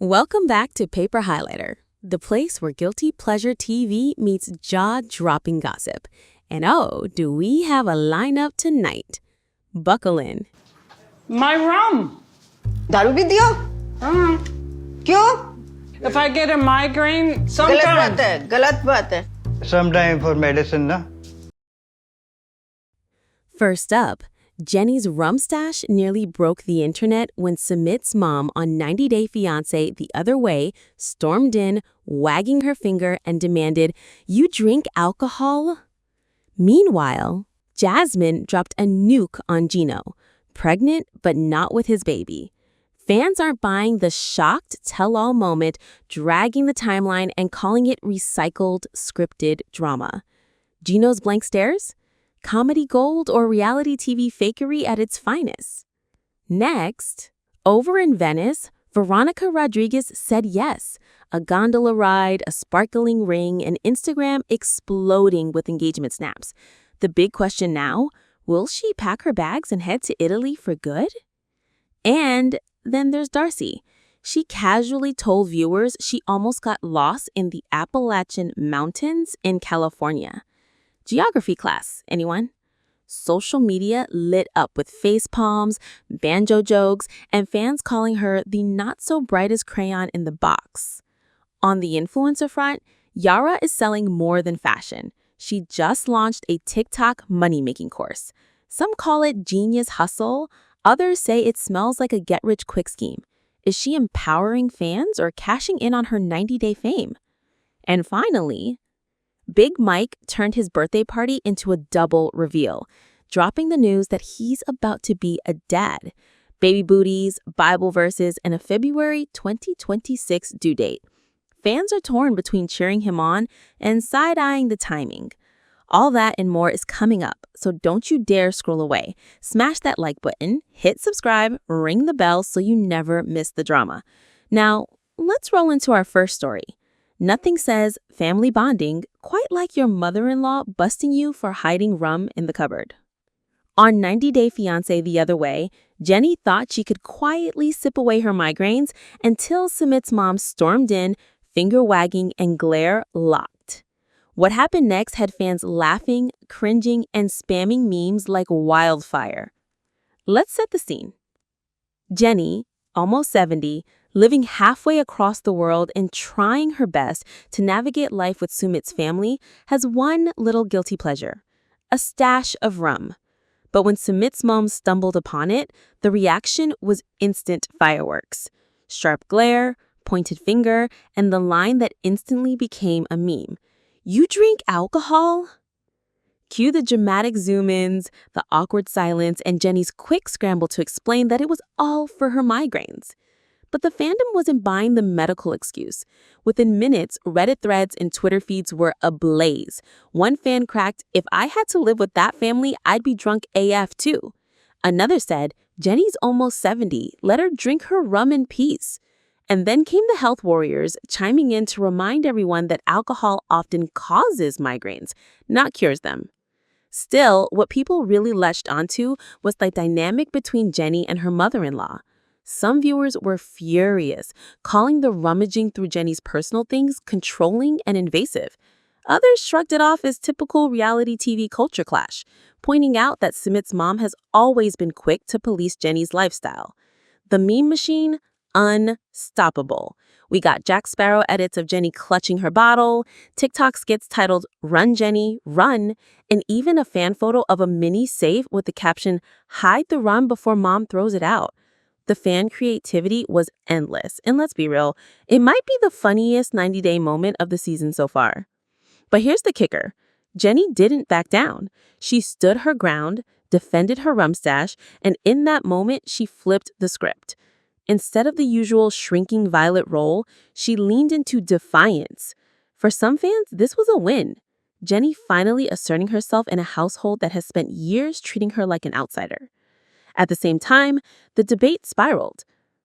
Welcome back to Paper Highlighter, the place where guilty pleasure TV meets jaw-dropping gossip. And oh, do we have a lineup tonight? Buckle in. My rum. दारू भी दियो? क्यों? If I get a migraine, गलत sometimes. बात है, गलत बात है. Sometime for medicine, na? First up, Jenny's rum stash nearly broke the internet when Sumit's mom on 90 Day Fiancé the other way stormed in, wagging her finger and demanded, "You drink alcohol?" Meanwhile, Jasmine dropped a nuke on Gino, pregnant but not with his baby. Fans aren't buying the shocked tell-all moment, dragging the timeline and calling it recycled, scripted drama. Gino's blank stares? Comedy gold or reality TV fakery at its finest? Next, over in Venice, Veronica Rodriguez said yes. A gondola ride, a sparkling ring, and Instagram exploding with engagement snaps. The big question now, will she pack her bags and head to Italy for good? And then there's Darcy. She casually told viewers she almost got lost in the Appalachian Mountains in California. Geography class, anyone? Social media lit up with face palms, banjo jokes, and fans calling her the not-so-brightest crayon in the box. On the influencer front, Yara is selling more than fashion. She just launched a TikTok money-making course. Some call it genius hustle. Others say it smells like a get-rich-quick scheme. Is she empowering fans or cashing in on her 90-day fame? And finally, Big Mike turned his birthday party into a double reveal, dropping the news that he's about to be a dad. Baby booties, Bible verses, and a February 2026 due date. Fans are torn between cheering him on and side-eyeing the timing. All that and more is coming up, so don't you dare scroll away. Smash that like button, hit subscribe, ring the bell so you never miss the drama. Now, let's roll into our first story. Nothing says family bonding quite like your mother-in-law busting you for hiding rum in the cupboard. On 90 Day Fiancé the other way, Jenny thought she could quietly sip away her migraines until Sumit's mom stormed in, finger-wagging and glare locked. What happened next had fans laughing, cringing, and spamming memes like wildfire. Let's set the scene. Jenny, almost 70, living halfway across the world and trying her best to navigate life with Sumit's family, has one little guilty pleasure: a stash of rum. But when Sumit's mom stumbled upon it, the reaction was instant fireworks. Sharp glare, pointed finger, and the line that instantly became a meme. "You drink alcohol?" Cue the dramatic zoom-ins, the awkward silence, and Jenny's quick scramble to explain that it was all for her migraines. But the fandom wasn't buying the medical excuse. Within minutes, Reddit threads and Twitter feeds were ablaze. One fan cracked, "If I had to live with that family, I'd be drunk AF too." Another said, "Jenny's almost 70. Let her drink her rum in peace." And then came the health warriors, chiming in to remind everyone that alcohol often causes migraines, not cures them. Still, what people really latched onto was the dynamic between Jenny and her mother-in-law. Some viewers were furious, calling the rummaging through Jenny's personal things controlling and invasive. Others shrugged it off as typical reality TV culture clash, pointing out that Sumit's mom has always been quick to police Jenny's lifestyle. The meme machine? Unstoppable. We got Jack Sparrow edits of Jenny clutching her bottle, TikTok skits titled "Run Jenny, Run," and even a fan photo of a mini safe with the caption, "Hide the rum before mom throws it out." The fan creativity was endless, and let's be real, it might be the funniest 90-day moment of the season so far. But here's the kicker. Jenny didn't back down. She stood her ground, defended her rum stash, and in that moment, she flipped the script. Instead of the usual shrinking violet role, she leaned into defiance. For some fans, this was a win. Jenny finally asserting herself in a household that has spent years treating her like an outsider. At the same time, the debate spiraled.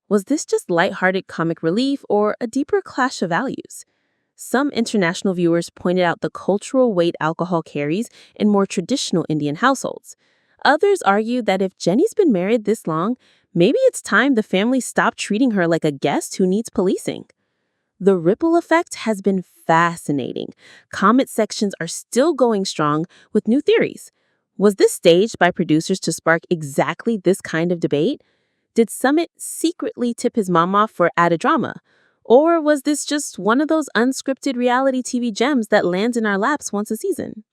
Was this just lighthearted comic relief or a deeper clash of values? Some international viewers pointed out the cultural weight alcohol carries in more traditional Indian households. Others argued that if Jenny's been married this long, Maybe it's time the family stopped treating her like a guest who needs policing. The ripple effect has been fascinating. Comment sections are still going strong with new theories. Was this staged by producers to spark exactly this kind of debate? Did Sumit secretly tip his mom off for added drama? Or was this just one of those unscripted reality TV gems that lands in our laps once a season?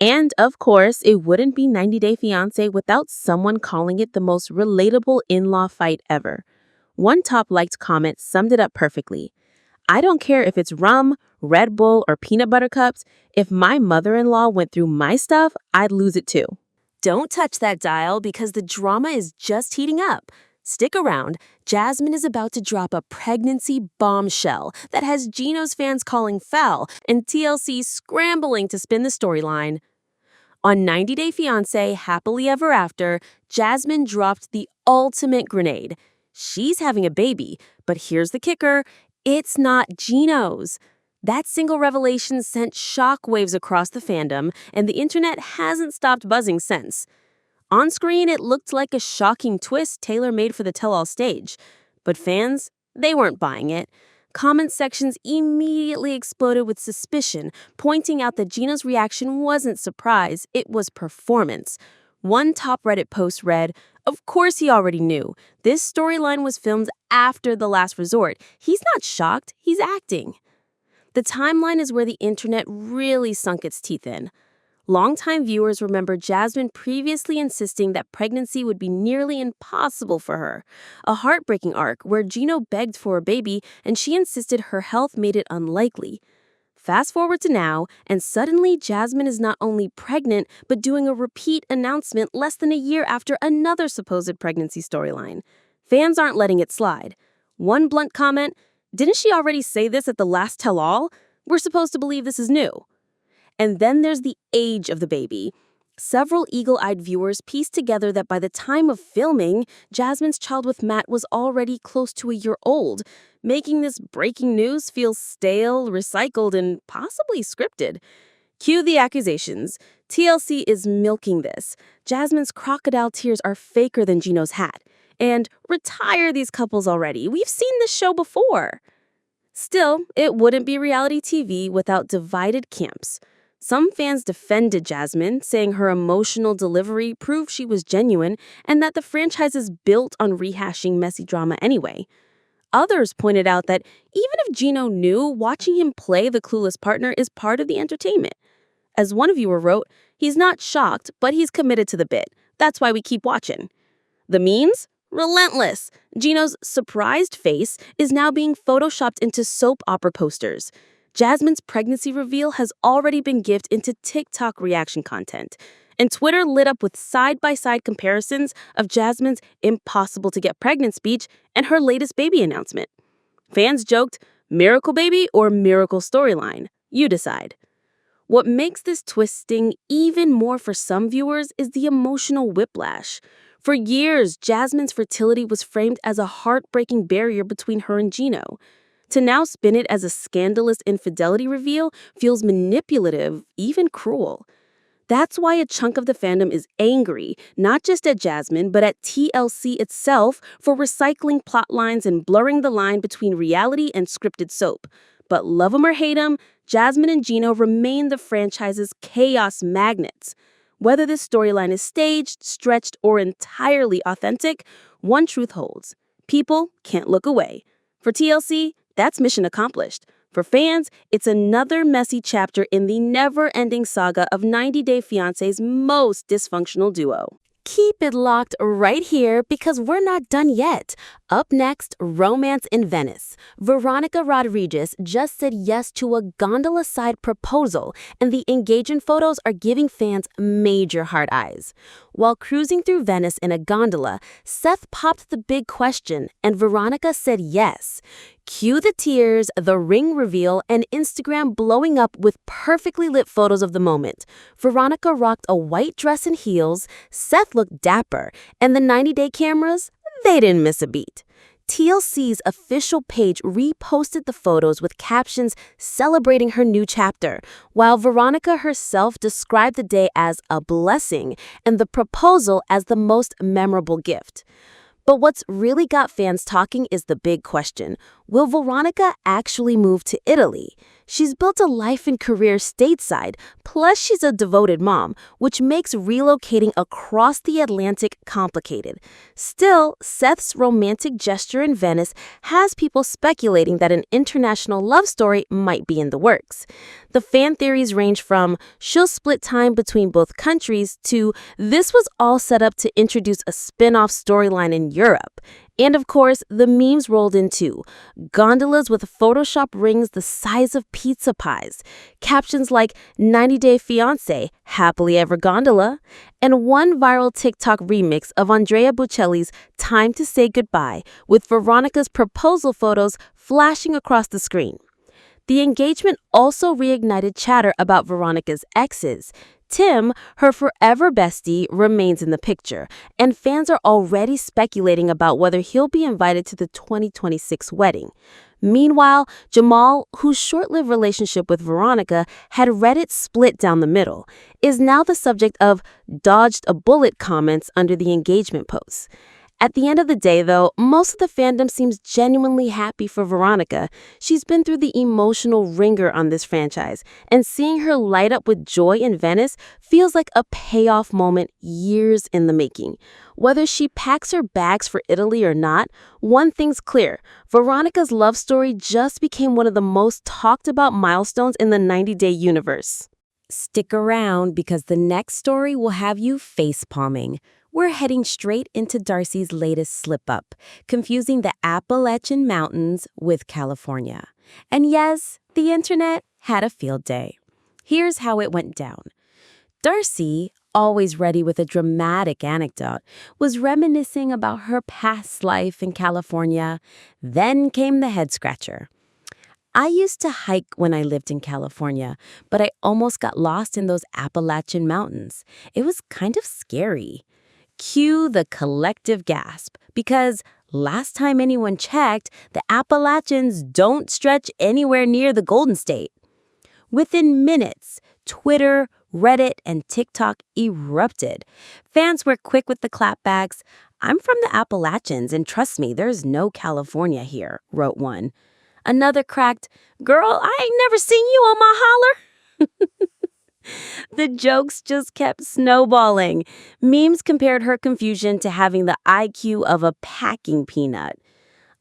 And of course, it wouldn't be 90 Day Fiancé without someone calling it the most relatable in-law fight ever. One top-liked comment summed it up perfectly. I don't care if it's rum, Red Bull, or peanut butter cups. If my mother-in-law went through my stuff, I'd lose it too. Don't touch that dial because the drama is just heating up. Stick around. Jasmine is about to drop a pregnancy bombshell that has Gino's fans calling foul and TLC scrambling to spin the storyline. On 90 Day Fiancé Happily Ever After, Jasmine dropped the ultimate grenade. She's having a baby, but here's the kicker. It's not Gino's. That single revelation sent shockwaves across the fandom, and the internet hasn't stopped buzzing since. On screen, it looked like a shocking twist tailor-made for the tell-all stage. But fans, they weren't buying it. Comment sections immediately exploded with suspicion, pointing out that Gino's reaction wasn't surprise, it was performance. One top Reddit post read, "Of course he already knew. This storyline was filmed after The Last Resort. He's not shocked, he's acting." The timeline is where the internet really sunk its teeth in. Longtime viewers remember Jasmine previously insisting that pregnancy would be nearly impossible for her. A heartbreaking arc where Gino begged for a baby and she insisted her health made it unlikely. Fast forward to now, and suddenly Jasmine is not only pregnant, but doing a repeat announcement less than a year after another supposed pregnancy storyline. Fans aren't letting it slide. One blunt comment, "Didn't she already say this at the last tell-all? We're supposed to believe this is new." And then there's the age of the baby. Several eagle-eyed viewers pieced together that by the time of filming, Jasmine's child with Matt was already close to a year old, making this breaking news feel stale, recycled, and possibly scripted. Cue the accusations. TLC is milking this. Jasmine's crocodile tears are faker than Gino's hat. And retire these couples already. We've seen this show before. Still, it wouldn't be reality TV without divided camps. Some fans defended Jasmine, saying her emotional delivery proved she was genuine and that the franchise is built on rehashing messy drama anyway. Others pointed out that even if Gino knew, watching him play the clueless partner is part of the entertainment. As one viewer wrote, he's not shocked, but he's committed to the bit. That's why we keep watching. The memes? Relentless. Gino's surprised face is now being photoshopped into soap opera posters. Jasmine's pregnancy reveal has already been gifted into TikTok reaction content. And Twitter lit up with side-by-side comparisons of Jasmine's impossible-to-get-pregnant speech and her latest baby announcement. Fans joked, miracle baby or miracle storyline? You decide. What makes this twist sting even more for some viewers is the emotional whiplash. For years, Jasmine's fertility was framed as a heartbreaking barrier between her and Gino. To now spin it as a scandalous infidelity reveal feels manipulative, even cruel. That's why a chunk of the fandom is angry, not just at Jasmine, but at TLC itself for recycling plot lines and blurring the line between reality and scripted soap. But love 'em or hate 'em, Jasmine and Gino remain the franchise's chaos magnets. Whether this storyline is staged, stretched, or entirely authentic, one truth holds. People can't look away. For TLC, that's mission accomplished. For fans, it's another messy chapter in the never-ending saga of 90 Day Fiancé's most dysfunctional duo. Keep it locked right here because we're not done yet. Up next, romance in Venice. Veronica Rodriguez just said yes to a gondola-side proposal, and the engagement photos are giving fans major hard eyes. While cruising through Venice in a gondola, Seth popped the big question, and Veronica said yes. Cue the tears, the ring reveal, and Instagram blowing up with perfectly lit photos of the moment. Veronica rocked a white dress and heels, Seth looked dapper, and the 90-day cameras, they didn't miss a beat. TLC's official page reposted the photos with captions celebrating her new chapter, while Veronica herself described the day as a blessing and the proposal as the most memorable gift. But what's really got fans talking is the big question. Will Veronica actually move to Italy? She's built a life and career stateside, plus she's a devoted mom, which makes relocating across the Atlantic complicated. Still, Seth's romantic gesture in Venice has people speculating that an international love story might be in the works. The fan theories range from she'll split time between both countries to this was all set up to introduce a spin-off storyline in Europe. And of course, the memes rolled in too. Gondolas with Photoshop rings the size of pizza pies. Captions like 90-Day Fiancé, Happily Ever Gondola, and one viral TikTok remix of Andrea Bocelli's Time to Say Goodbye with Veronica's proposal photos flashing across the screen. The engagement also reignited chatter about Veronica's exes. Tim, her forever bestie, remains in the picture, and fans are already speculating about whether he'll be invited to the 2026 wedding. Meanwhile, Jamal, whose short-lived relationship with Veronica had Reddit split down the middle, is now the subject of dodged a bullet comments under the engagement posts. At the end of the day, though, most of the fandom seems genuinely happy for Veronica. She's been through the emotional ringer on this franchise, and seeing her light up with joy in Venice feels like a payoff moment years in the making. Whether she packs her bags for Italy or not, one thing's clear. Veronica's love story just became one of the most talked about milestones in the 90-day universe. Stick around because the next story will have you face-palming. We're heading straight into Darcy's latest slip-up, confusing the Appalachian Mountains with California. And yes, the internet had a field day. Here's how it went down. Darcy, always ready with a dramatic anecdote, was reminiscing about her past life in California. Then came the head-scratcher. I used to hike when I lived in California, but I almost got lost in those Appalachian Mountains. It was kind of scary. Cue the collective gasp, because last time anyone checked, the Appalachians don't stretch anywhere near the Golden State. Within minutes, Twitter, Reddit, and TikTok erupted. Fans were quick with the clapbacks. "I'm from the Appalachians, and trust me, there's no California here," wrote one. Another cracked, "Girl, I ain't never seen you on my holler." The jokes just kept snowballing. Memes compared her confusion to having the IQ of a packing peanut.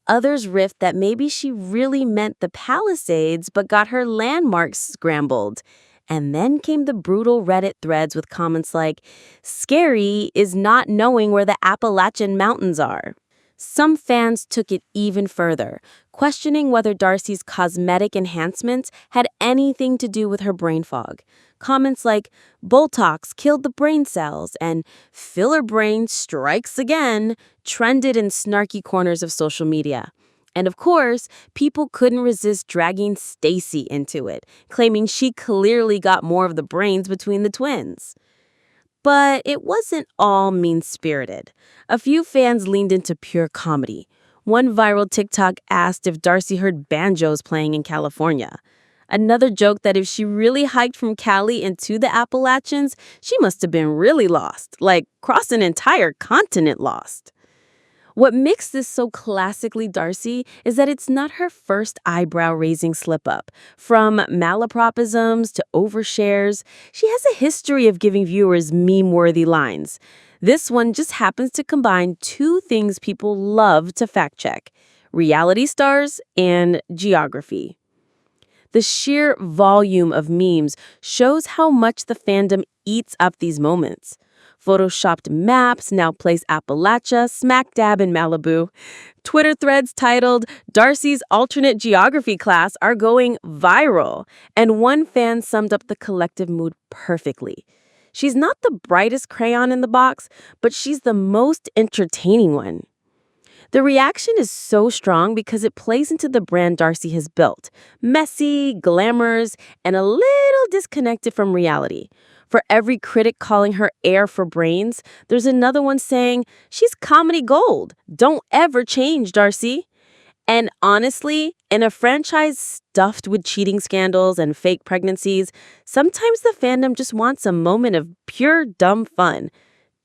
Others riffed that maybe she really meant the Palisades but got her landmarks scrambled. And then came the brutal Reddit threads with comments like, "Scary is not knowing where the Appalachian Mountains are." Some fans took it even further, questioning whether Darcy's cosmetic enhancements had anything to do with her brain fog. Comments like, "Botox killed the brain cells," and "Filler brain strikes again," trended in snarky corners of social media. And of course, people couldn't resist dragging Stacy into it, claiming she clearly got more of the brains between the twins. But it wasn't all mean-spirited. A few fans leaned into pure comedy. One viral TikTok asked if Darcy heard banjos playing in California. Another joked that if she really hiked from Cali into the Appalachians, she must have been really lost, like crossed an entire continent lost. What makes this so classically Darcy is that it's not her first eyebrow-raising slip-up. From malapropisms to overshares, she has a history of giving viewers meme-worthy lines. This one just happens to combine two things people love to fact-check: reality stars and geography. The sheer volume of memes shows how much the fandom eats up these moments. Photoshopped maps now place Appalachia smack dab in Malibu. Twitter threads titled, "Darcy's alternate geography class" are going viral. And one fan summed up the collective mood perfectly. "She's not the brightest crayon in the box, but she's the most entertaining one." The reaction is so strong because it plays into the brand Darcy has built. Messy, glamorous, and a little disconnected from reality. For every critic calling her air for brains, there's another one saying, "She's comedy gold. Don't ever change, Darcy." And honestly, in a franchise stuffed with cheating scandals and fake pregnancies, sometimes the fandom just wants a moment of pure dumb fun.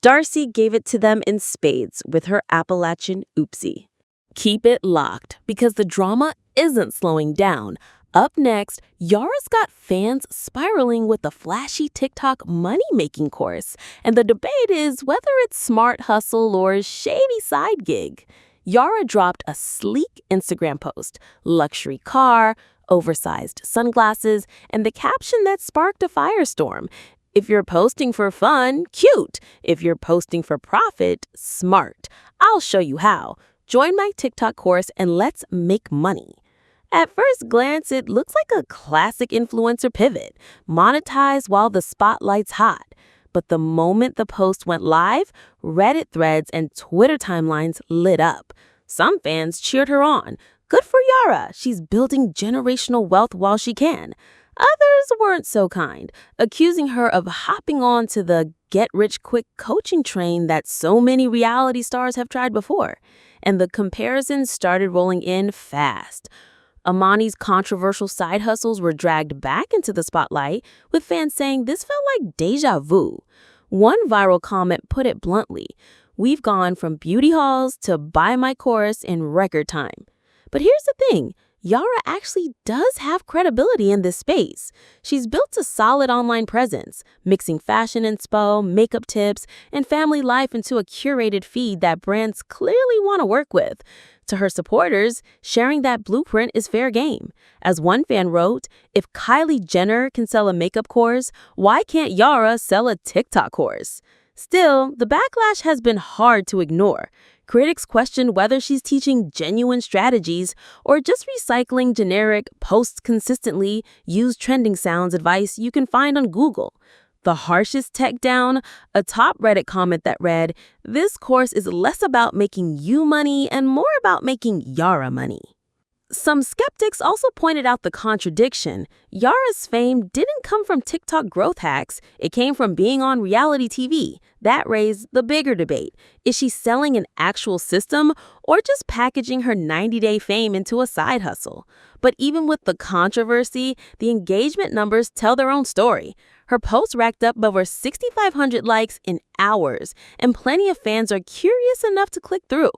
Darcy gave it to them in spades with her Appalachian oopsie. Keep it locked, because the drama isn't slowing down. Up next, Yara's got fans spiraling with the flashy TikTok money-making course, and the debate is whether it's smart hustle or shady side gig. Yara dropped a sleek Instagram post, luxury car, oversized sunglasses, and the caption that sparked a firestorm. If you're posting for fun, cute. If you're posting for profit, smart. I'll show you how. Join my TikTok course and let's make money. At first glance, it looks like a classic influencer pivot, monetize while the spotlight's hot. But the moment the post went live, Reddit threads and Twitter timelines lit up. Some fans cheered her on. Good for Yara, she's building generational wealth while she can. Others weren't so kind, accusing her of hopping on to the get-rich-quick coaching train that so many reality stars have tried before. And the comparisons started rolling in fast. Amani's controversial side hustles were dragged back into the spotlight, with fans saying this felt like deja vu. One viral comment put it bluntly, "We've gone from beauty hauls to buy my course in record time." But here's the thing. Yara actually does have credibility in this space. She's built a solid online presence, mixing fashion inspo, makeup tips, and family life into a curated feed that brands clearly want to work with. To her supporters, sharing that blueprint is fair game. As one fan wrote, if Kylie Jenner can sell a makeup course, why can't Yara sell a TikTok course? Still, the backlash has been hard to ignore. Critics question whether she's teaching genuine strategies or just recycling generic, post consistently, use trending sounds advice you can find on Google. The harshest tech down, a top Reddit comment that read, "This course is less about making you money and more about making Yara money." Some skeptics also pointed out the contradiction. Yara's fame didn't come from TikTok growth hacks. It came from being on reality TV. That raised the bigger debate. Is she selling an actual system or just packaging her 90-day fame into a side hustle? But even with the controversy, the engagement numbers tell their own story. Her post racked up over 6,500 likes in hours, and plenty of fans are curious enough to click through.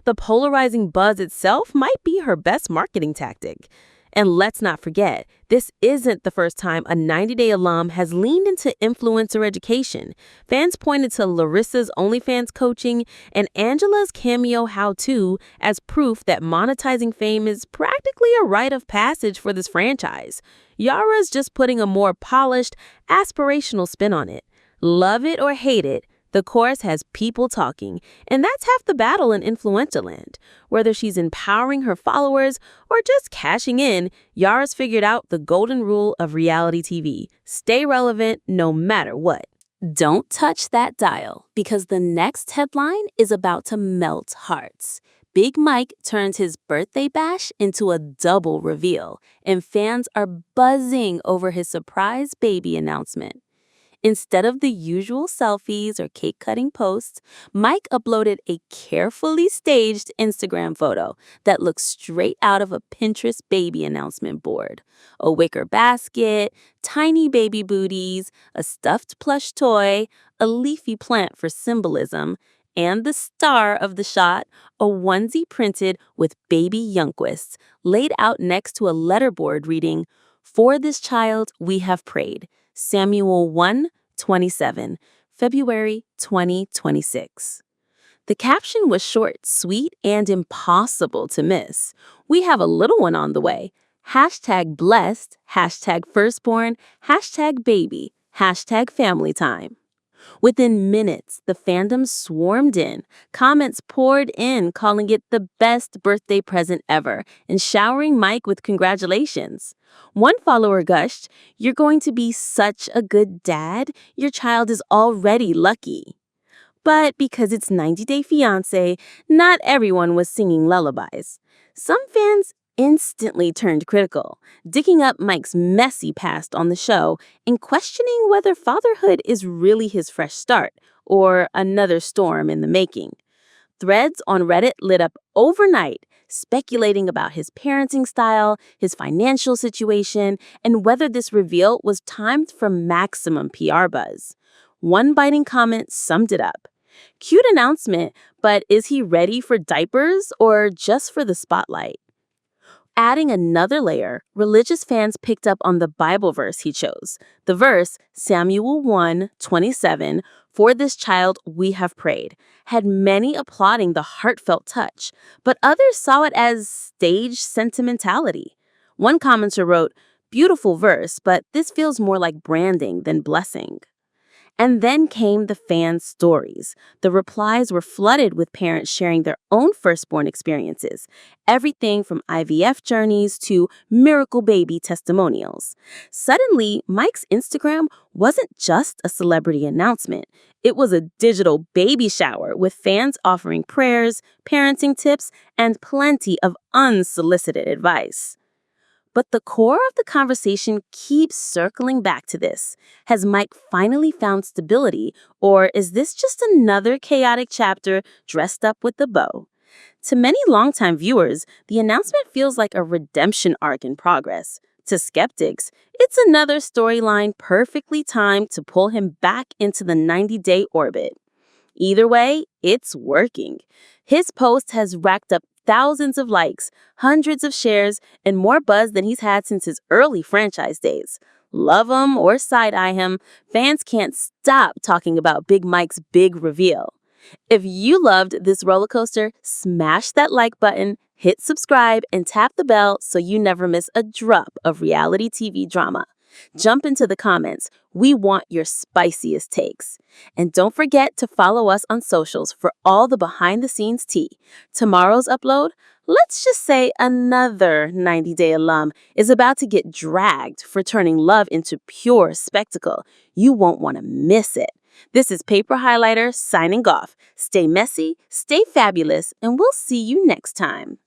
The polarizing buzz itself might be her best marketing tactic. And let's not forget, this isn't the first time a 90-day alum has leaned into influencer education. Fans pointed to Larissa's OnlyFans coaching and Angela's Cameo how-to as proof that monetizing fame is practically a rite of passage for this franchise. Yara's just putting a more polished, aspirational spin on it. Love it or hate it, the course has people talking, and that's half the battle in influencer land. Whether she's empowering her followers or just cashing in, Yara's figured out the golden rule of reality TV. Stay relevant no matter what. Don't touch that dial, because the next headline is about to melt hearts. Big Mike turns his birthday bash into a double reveal, and fans are buzzing over his surprise baby announcement. Instead of the usual selfies or cake-cutting posts, Mike uploaded a carefully staged Instagram photo that looks straight out of a Pinterest baby announcement board. A wicker basket, tiny baby booties, a stuffed plush toy, a leafy plant for symbolism, and the star of the shot, a onesie printed with baby Youngquist, laid out next to a letterboard reading, "For this child we have prayed. Samuel 1:27, February 2026. The caption was short, sweet, and impossible to miss. We have a little one on the way. #blessed, #firstborn, #baby, #family time. Within minutes, the fandom swarmed in. Comments poured in, calling it the best birthday present ever and showering Mike with congratulations. One follower gushed, "You're going to be such a good dad. Your child is already lucky." But because it's 90-Day Fiancé, not everyone was singing lullabies. Some fans instantly turned critical, digging up Mike's messy past on the show and questioning whether fatherhood is really his fresh start or another storm in the making. Threads on Reddit lit up overnight, speculating about his parenting style, his financial situation, and whether this reveal was timed for maximum PR buzz. One biting comment summed it up. Cute announcement, but is he ready for diapers or just for the spotlight? Adding another layer, religious fans picked up on the Bible verse he chose. The verse, Samuel 1:27, "For this child we have prayed," had many applauding the heartfelt touch, but others saw it as stage sentimentality. One commenter wrote, "Beautiful verse, but this feels more like branding than blessing." And then came the fan stories. The replies were flooded with parents sharing their own firstborn experiences, everything from IVF journeys to miracle baby testimonials. Suddenly, Mike's Instagram wasn't just a celebrity announcement. It was a digital baby shower with fans offering prayers, parenting tips, and plenty of unsolicited advice. But the core of the conversation keeps circling back to this. Has Mike finally found stability, or is this just another chaotic chapter dressed up with a bow? To many longtime viewers, the announcement feels like a redemption arc in progress. To skeptics, it's another storyline perfectly timed to pull him back into the 90-day orbit. Either way, it's working. His post has racked up thousands of likes, hundreds of shares, and more buzz than he's had since his early franchise days. Love him or side-eye him, fans can't stop talking about Big Mike's big reveal. If you loved this roller coaster, smash that like button, hit subscribe, and tap the bell so you never miss a drop of reality TV drama. Jump into the comments. We want your spiciest takes. And don't forget to follow us on socials for all the behind-the-scenes tea. Tomorrow's upload, let's just say another 90-day alum is about to get dragged for turning love into pure spectacle. You won't want to miss it. This is Paper Highlighter signing off. Stay messy, stay fabulous, and we'll see you next time.